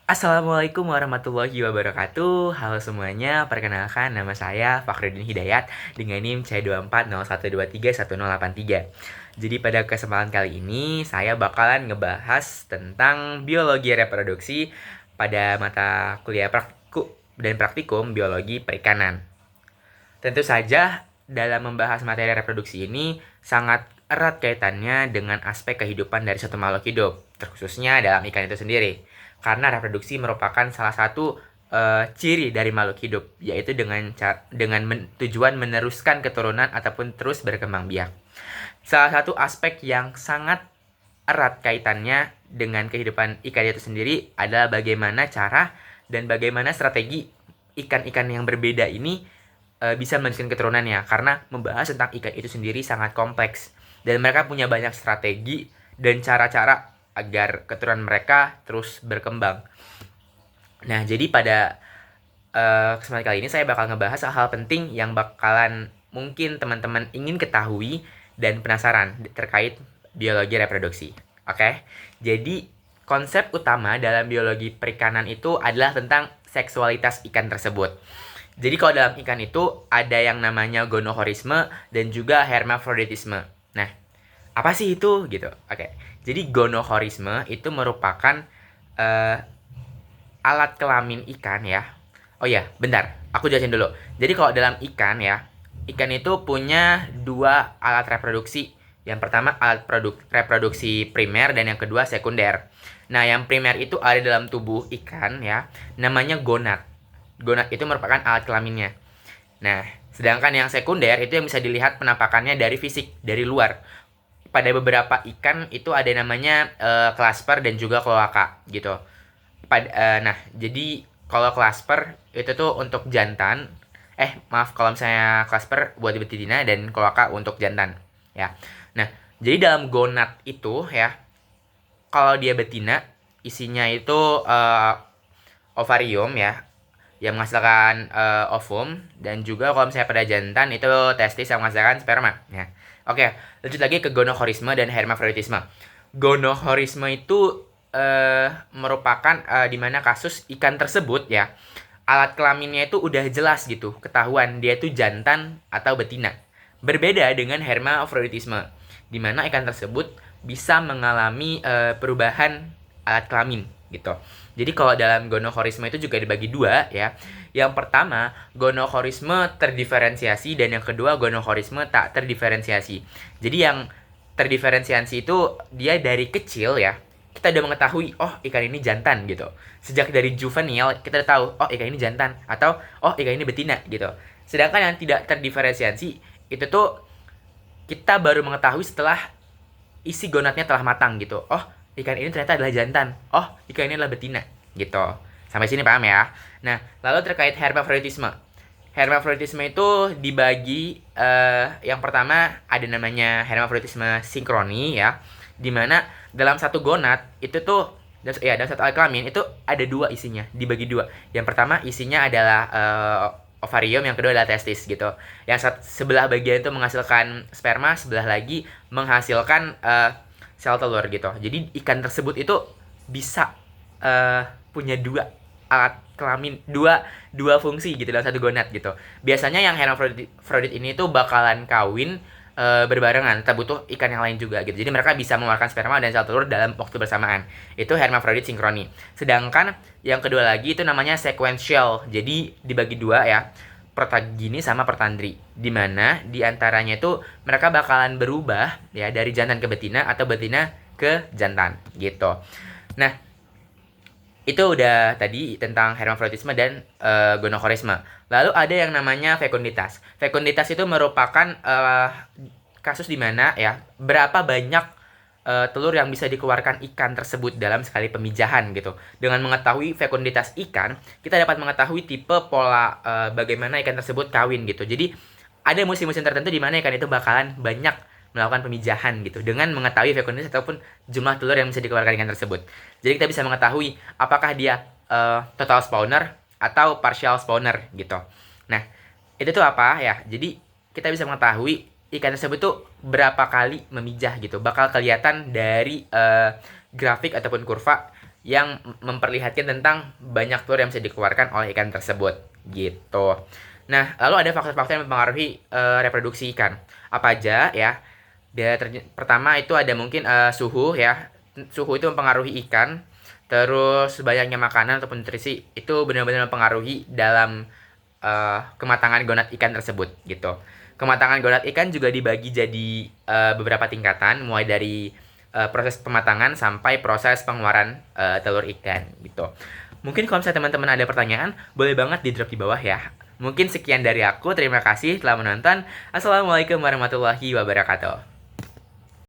Assalamualaikum warahmatullahi wabarakatuh. Halo semuanya, perkenalkan nama saya Fakhruddin Hidayat dengan NIM C2401231083. Jadi pada kesempatan kali ini saya bakalan ngebahas tentang biologi reproduksi pada mata kuliah praktikum biologi perikanan. Tentu saja dalam membahas materi reproduksi ini sangat erat kaitannya dengan aspek kehidupan dari suatu makhluk hidup, terkhususnya dalam ikan itu sendiri. Karena reproduksi merupakan salah satu ciri dari makhluk hidup, yaitu dengan tujuan meneruskan keturunan ataupun terus berkembang biak. Salah satu aspek yang sangat erat kaitannya dengan kehidupan ikan itu sendiri adalah bagaimana cara dan bagaimana strategi ikan-ikan yang berbeda ini bisa melanjutkan keturunannya, karena membahas tentang ikan itu sendiri sangat kompleks dan mereka punya banyak strategi dan cara-cara agar keturunan mereka terus berkembang. Nah, jadi pada kesempatan kali ini saya bakal ngebahas hal-hal penting yang bakalan mungkin teman-teman ingin ketahui dan penasaran terkait biologi reproduksi. Oke, jadi konsep utama dalam biologi perikanan itu adalah tentang seksualitas ikan tersebut. Jadi kalau dalam ikan itu ada yang namanya gonohorisme dan juga hermafroditisme. Nah, apa sih itu gitu? Oke. Jadi gonohorisme itu merupakan eh, alat kelamin ikan ya. Oh ya, bentar. Aku jelasin dulu. Jadi kalau dalam ikan ya, ikan itu punya dua alat reproduksi. Yang pertama alat reproduksi primer dan yang kedua sekunder. Nah, yang primer itu ada dalam tubuh ikan ya, namanya gonad. Gonad itu merupakan alat kelaminnya. Nah, sedangkan yang sekunder itu yang bisa dilihat penampakannya dari fisik, dari luar. Pada beberapa ikan itu ada namanya clasper dan juga cloaca gitu. Nah, jadi kalau clasper itu tuh untuk jantan. Maaf, kalau misalnya clasper buat betina dan cloaca untuk jantan. Ya. Nah, jadi dalam gonad itu ya, kalau dia betina, isinya itu ovarium ya, yang menghasilkan ovum, dan juga kalau misalnya pada jantan itu testis yang menghasilkan sperma ya. Oke, lanjut lagi ke gonohorisme dan hermafroditisme. Gonohorisme itu merupakan di mana kasus ikan tersebut ya, alat kelaminnya itu udah jelas gitu, ketahuan dia itu jantan atau betina. Berbeda dengan hermafroditisme, di mana ikan tersebut bisa mengalami perubahan alat kelamin gitu. Jadi kalau dalam gonohorisme itu juga dibagi dua ya. Yang pertama, gonohorisme terdiferensiasi dan yang kedua gonohorisme tak terdiferensiasi. Jadi yang terdiferensiasi itu dia dari kecil ya, kita udah mengetahui oh ikan ini jantan gitu. Sejak dari juvenil kita udah tahu oh ikan ini jantan atau oh ikan ini betina gitu. Sedangkan yang tidak terdiferensiasi itu tuh kita baru mengetahui setelah isi gonadnya telah matang gitu. Oh, ikan ini ternyata adalah jantan. Oh, ikan ini adalah betina gitu. Sampai sini paham ya? Nah, lalu terkait hermafroditisme. Hermafroditisme itu dibagi yang pertama ada namanya hermafroditisme sinkroni ya, dimana dalam satu gonad itu tuh dalam satu alat kelamin itu ada dua isinya, dibagi dua. Yang pertama isinya adalah ovarium, yang kedua adalah testis gitu. Yang sebelah bagian itu menghasilkan sperma, sebelah lagi menghasilkan sel telur gitu. Jadi ikan tersebut itu bisa punya dua alat kelamin, dua fungsi gitu dalam satu gonad gitu. Biasanya yang hermafrodit ini tuh bakalan kawin berbarengan, tak butuh ikan yang lain juga gitu. Jadi mereka bisa mengeluarkan sperma dan sel telur dalam waktu bersamaan. Itu hermafrodit sinkroni. Sedangkan yang kedua lagi itu namanya sequential. Jadi dibagi dua ya, protagini sama pertandri. Dimana diantaranya itu mereka bakalan berubah ya dari jantan ke betina atau betina ke jantan gitu. Nah, itu udah tadi tentang hermafroditisme dan gonokorisme. Lalu ada yang namanya fekunditas. Fekunditas itu merupakan kasus di mana ya berapa banyak telur yang bisa dikeluarkan ikan tersebut dalam sekali pemijahan gitu. Dengan mengetahui fekunditas ikan, kita dapat mengetahui tipe pola bagaimana ikan tersebut kawin gitu. Jadi ada musim-musim tertentu di mana ikan itu bakalan banyak melakukan pemijahan gitu dengan mengetahui fekunditas ataupun jumlah telur yang bisa dikeluarkan ikan tersebut. Jadi kita bisa mengetahui apakah dia total spawner atau partial spawner gitu. Nah, itu tuh apa ya? Jadi kita bisa mengetahui ikan tersebut tuh berapa kali memijah gitu. Bakal kelihatan dari grafik ataupun kurva yang memperlihatkan tentang banyak telur yang bisa dikeluarkan oleh ikan tersebut gitu. Nah, lalu ada faktor-faktor yang mempengaruhi reproduksi ikan. Apa aja ya? Pertama itu ada mungkin suhu ya. Suhu itu mempengaruhi ikan. Terus banyaknya makanan ataupun nutrisi itu benar-benar mempengaruhi dalam kematangan gonad ikan tersebut gitu. Kematangan gonad ikan juga dibagi jadi beberapa tingkatan, mulai dari proses pematangan sampai proses pengeluaran telur ikan gitu. Mungkin kalau misalnya teman-teman ada pertanyaan, boleh banget di drop di bawah ya. Mungkin sekian dari aku, terima kasih telah menonton. Assalamualaikum warahmatullahi wabarakatuh.